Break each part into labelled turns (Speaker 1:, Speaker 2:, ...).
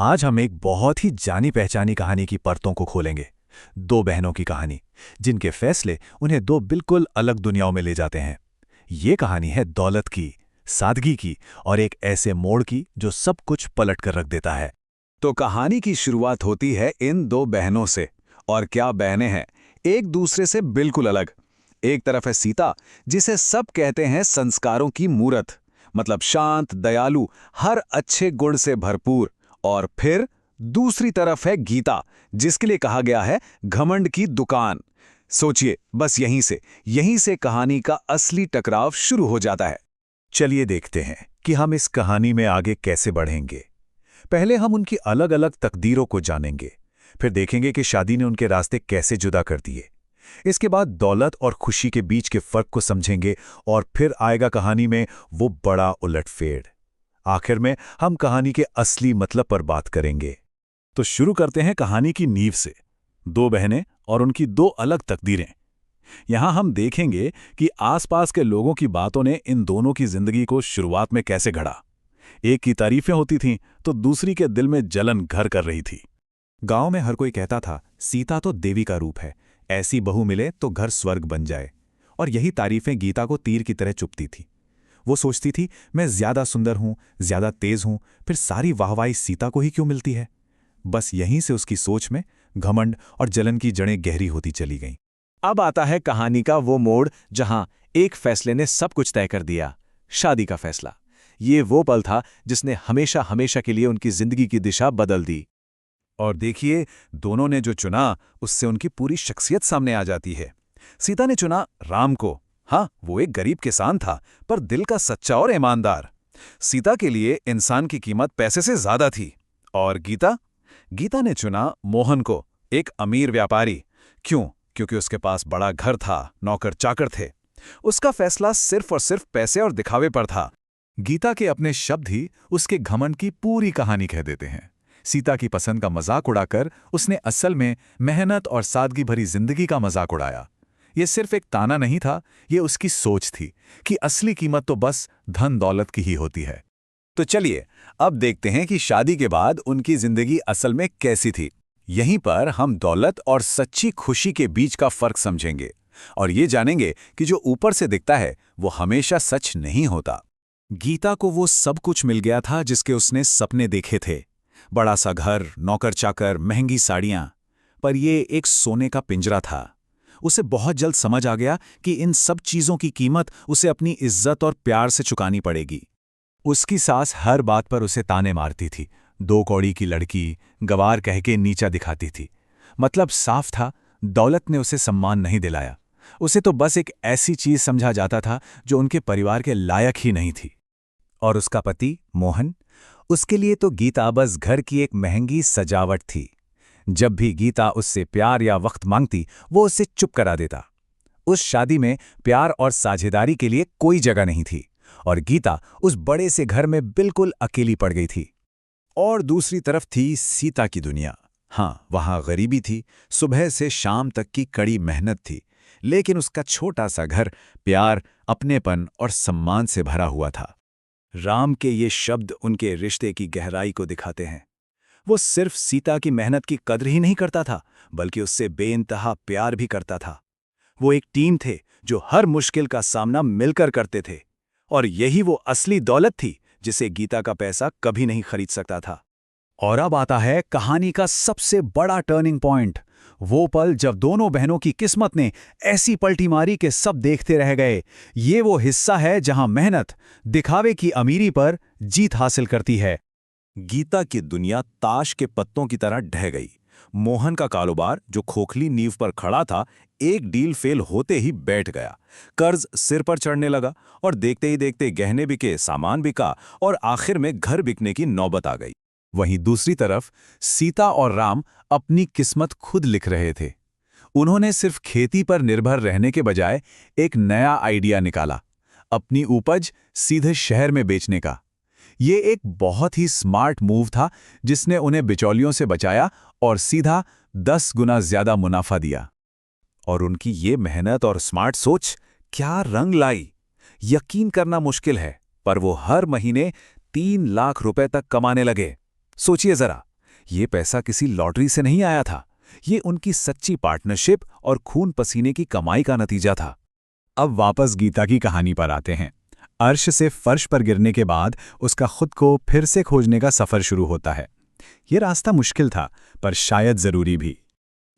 Speaker 1: आज हम एक बहुत ही जानी पहचानी कहानी की परतों को खोलेंगे। दो बहनों की कहानी, जिनके फैसले उन्हें दो बिल्कुल अलग दुनियाओं में ले जाते हैं। ये कहानी है दौलत की, सादगी की और एक ऐसे मोड़ की जो सब कुछ पलट कर रख देता है।
Speaker 2: तो कहानी की शुरुआत होती है इन दो बहनों से। और क्या बहनें हैं, एक दूसरे से बिल्कुल अलग। एक तरफ है सीता, जिसे सब कहते हैं संस्कारों की मूरत, मतलब शांत, दयालु, हर अच्छे गुण से भरपूर। और फिर दूसरी तरफ है गीता, जिसके लिए कहा गया है घमंड की दुकान। सोचिए, बस यहीं से कहानी का असली टकराव शुरू हो जाता है।
Speaker 1: चलिए देखते हैं कि हम इस कहानी में आगे कैसे बढ़ेंगे। पहले हम उनकी अलग अलग तकदीरों को जानेंगे, फिर देखेंगे कि शादी ने उनके रास्ते कैसे जुदा कर दिए। इसके बाद दौलत और खुशी के बीच के फर्क को समझेंगे और फिर आएगा कहानी में वो बड़ा उलटफेर। आखिर में हम कहानी के असली मतलब पर बात करेंगे। तो शुरू करते हैं कहानी की नींव से, दो बहनें और उनकी दो अलग तकदीरें। यहां हम देखेंगे कि आसपास के लोगों की बातों ने इन दोनों की जिंदगी को शुरुआत में कैसे गढ़ा। एक की तारीफें होती थीं तो दूसरी के दिल में जलन घर कर रही थी। गांव में हर कोई कहता था, सीता तो देवी का रूप है, ऐसी बहू मिले तो घर स्वर्ग बन जाए। और यही तारीफें गीता को तीर की तरह चुभती थी। वो सोचती थी, मैं ज्यादा सुंदर हूं, ज्यादा तेज हूं, फिर सारी वाहवाही सीता को ही क्यों मिलती है। बस यहीं से उसकी सोच में घमंड और जलन की जड़ें गहरी होती चली गईं।
Speaker 3: अब आता है कहानी का वो मोड़ जहां एक फैसले ने सब कुछ तय कर दिया, शादी का फैसला। ये वो पल था जिसने हमेशा हमेशा के लिए उनकी जिंदगी की दिशा बदल दी।
Speaker 1: और देखिए, दोनों ने जो चुना उससे उनकी पूरी शख्सियत सामने आ जाती है। सीता ने चुना राम को। हाँ, वो एक गरीब किसान था, पर दिल का सच्चा और ईमानदार। सीता के लिए इंसान की कीमत पैसे से ज्यादा थी। और गीता ने चुना मोहन को, एक अमीर व्यापारी। क्यों? क्योंकि उसके पास बड़ा घर था, नौकर चाकर थे। उसका फैसला सिर्फ और सिर्फ पैसे और दिखावे पर था। गीता के अपने शब्द ही उसके घमंड की पूरी कहानी कह देते हैं। सीता की पसंद का मजाक उड़ाकर उसने असल में मेहनत और सादगी भरी जिंदगी का मजाक उड़ाया। ये सिर्फ एक ताना नहीं था, ये उसकी सोच थी कि असली कीमत तो बस धन दौलत की ही होती है।
Speaker 2: तो चलिए अब देखते हैं कि शादी के बाद उनकी जिंदगी असल में कैसी थी। यहीं पर हम दौलत और सच्ची खुशी के बीच का फर्क समझेंगे और ये जानेंगे कि जो ऊपर से दिखता है वो हमेशा सच नहीं होता।
Speaker 1: गीता को वो सब कुछ मिल गया था जिसके उसने सपने देखे थे। बड़ा सा घर, नौकर चाकर, महंगी साड़ियां। पर ये एक सोने का पिंजरा था। उसे बहुत जल्द समझ आ गया कि इन सब चीजों की कीमत उसे अपनी इज्जत और प्यार से चुकानी पड़ेगी। उसकी सास हर बात पर उसे ताने मारती थी। दो कौड़ी की लड़की, गवार कह के नीचा दिखाती थी। मतलब साफ था, दौलत ने उसे सम्मान नहीं दिलाया। उसे तो बस एक ऐसी चीज समझा जाता था जो उनके परिवार के लायक ही नहीं थी। और उसका पति मोहन, उसके लिए तो गीता बस घर की एक महंगी सजावट थी। जब भी गीता उससे प्यार या वक्त मांगती, वो उसे चुप करा देता। उस शादी में प्यार और साझेदारी के लिए कोई जगह नहीं थी और गीता उस बड़े से घर में बिल्कुल अकेली पड़ गई थी।
Speaker 2: और दूसरी तरफ थी सीता की दुनिया। हाँ, वहां गरीबी थी, सुबह से शाम तक की कड़ी मेहनत थी, लेकिन उसका छोटा सा घर प्यार, अपनेपन और सम्मान से भरा हुआ था।
Speaker 1: राम के ये शब्द उनके रिश्ते की गहराई को दिखाते हैं। वो सिर्फ सीता की मेहनत की कद्र ही नहीं करता था, बल्कि उससे बेइंतहा प्यार भी करता था। वो एक टीम थे जो हर मुश्किल का सामना मिलकर करते थे। और यही वो असली दौलत थी जिसे गीता का पैसा कभी नहीं खरीद सकता था। और अब आता है कहानी का सबसे बड़ा टर्निंग पॉइंट। वो पल जब दोनों बहनों की किस्मत ने ऐसी पलटी मारी कि सब देखते रह गए। ये वो हिस्सा है जहां मेहनत दिखावे की अमीरी पर जीत हासिल करती है।
Speaker 2: गीता की दुनिया ताश के पत्तों की तरह ढह गई। मोहन का कारोबार, जो खोखली नींव पर खड़ा था, एक डील फेल होते ही बैठ गया। कर्ज सिर पर चढ़ने लगा और देखते ही देखते गहने बिके, सामान बिका और आखिर में घर बिकने की नौबत आ गई।
Speaker 1: वहीं दूसरी तरफ सीता और राम अपनी किस्मत खुद लिख रहे थे। उन्होंने सिर्फ खेती पर निर्भर रहने के बजाय एक नया आइडिया निकाला, अपनी उपज सीधे शहर में बेचने का। ये एक बहुत ही स्मार्ट मूव था जिसने उन्हें बिचौलियों से बचाया और सीधा 10 गुना ज्यादा मुनाफा दिया। और उनकी ये मेहनत और स्मार्ट सोच क्या रंग लाई, यकीन करना मुश्किल है, पर वो हर महीने 3 लाख रुपए तक कमाने लगे। सोचिए जरा, ये पैसा किसी लॉटरी से नहीं आया था, ये उनकी सच्ची पार्टनरशिप और खून पसीने की कमाई का नतीजा था।
Speaker 2: अब वापस गीता की कहानी पर आते हैं। अर्श से फर्श पर गिरने के बाद उसका खुद को फिर से खोजने का सफर शुरू होता है। ये रास्ता मुश्किल था, पर शायद जरूरी भी।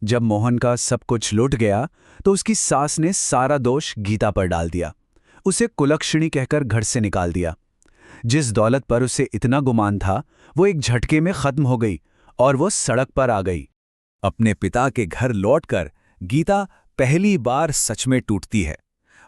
Speaker 4: जब मोहन का सब कुछ लुट गया तो उसकी सास ने सारा दोष गीता पर डाल दिया। उसे कुलक्षणी कहकर घर से निकाल दिया। जिस दौलत पर उसे इतना गुमान था वो एक झटके में खत्म हो गई और वो सड़क पर आ गई।
Speaker 2: अपने पिता के घर लौटकर गीता पहली बार सच में टूटती है।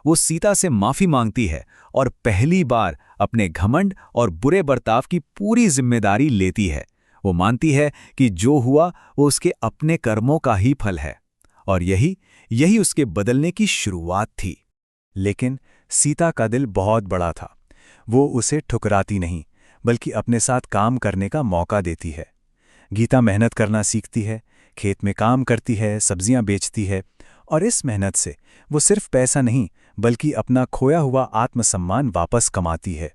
Speaker 2: वो सीता से माफी मांगती है और पहली बार अपने घमंड और बुरे बर्ताव की पूरी जिम्मेदारी लेती है। वो मानती है कि जो हुआ वो उसके अपने कर्मों का ही फल है और यही उसके बदलने की शुरुआत थी।
Speaker 1: लेकिन सीता का दिल बहुत बड़ा था। वो उसे ठुकराती नहीं, बल्कि अपने साथ काम करने का मौका देती है। गीता मेहनत करना सीखती है, खेत में काम करती है, सब्जियां बेचती है, और इस मेहनत से वो सिर्फ पैसा नहीं बल्कि अपना खोया हुआ आत्मसम्मान वापस कमाती है।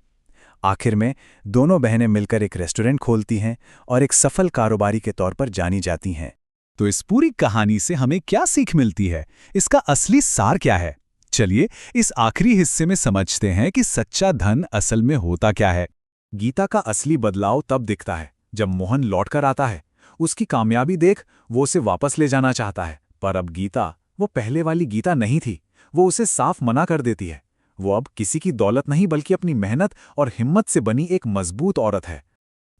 Speaker 1: आखिर में दोनों बहनें मिलकर एक रेस्टोरेंट खोलती हैं और एक सफल कारोबारी के तौर पर जानी जाती हैं।
Speaker 2: तो इस पूरी कहानी से हमें क्या सीख मिलती है? इसका असली सार क्या है? चलिए इस आखिरी हिस्से में समझते हैं कि सच्चा धन असल में होता क्या है।
Speaker 1: गीता का असली बदलाव तब दिखता है जब मोहन लौटकर आता है। उसकी कामयाबी देख वो उसे वापस ले जाना चाहता है, पर अब गीता वो पहले वाली गीता नहीं थी। वो उसे साफ मना कर देती है। वो अब किसी की दौलत नहीं बल्कि अपनी मेहनत और हिम्मत से बनी एक मजबूत औरत है।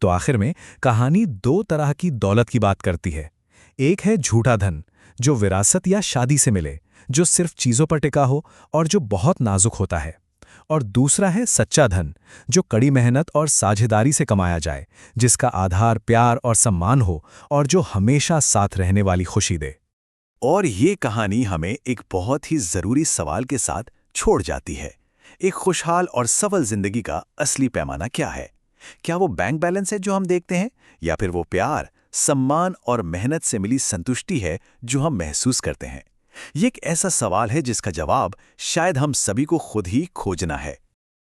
Speaker 2: तो आखिर में कहानी दो तरह की दौलत की बात करती है। एक है झूठा धन, जो विरासत या शादी से मिले, जो सिर्फ चीजों पर टिका हो और जो बहुत नाजुक होता है। और दूसरा है सच्चा धन, जो कड़ी मेहनत और साझेदारी से कमाया जाए, जिसका आधार प्यार और सम्मान हो और जो हमेशा साथ रहने वाली खुशी दे।
Speaker 3: और ये कहानी हमें एक बहुत ही जरूरी सवाल के साथ छोड़ जाती है। एक खुशहाल और सफल जिंदगी का असली पैमाना क्या है? क्या वो बैंक बैलेंस है जो हम देखते हैं, या फिर वो प्यार, सम्मान और मेहनत से मिली संतुष्टि है जो हम महसूस करते हैं? ये एक ऐसा सवाल है जिसका जवाब शायद हम सभी को खुद ही खोजना है।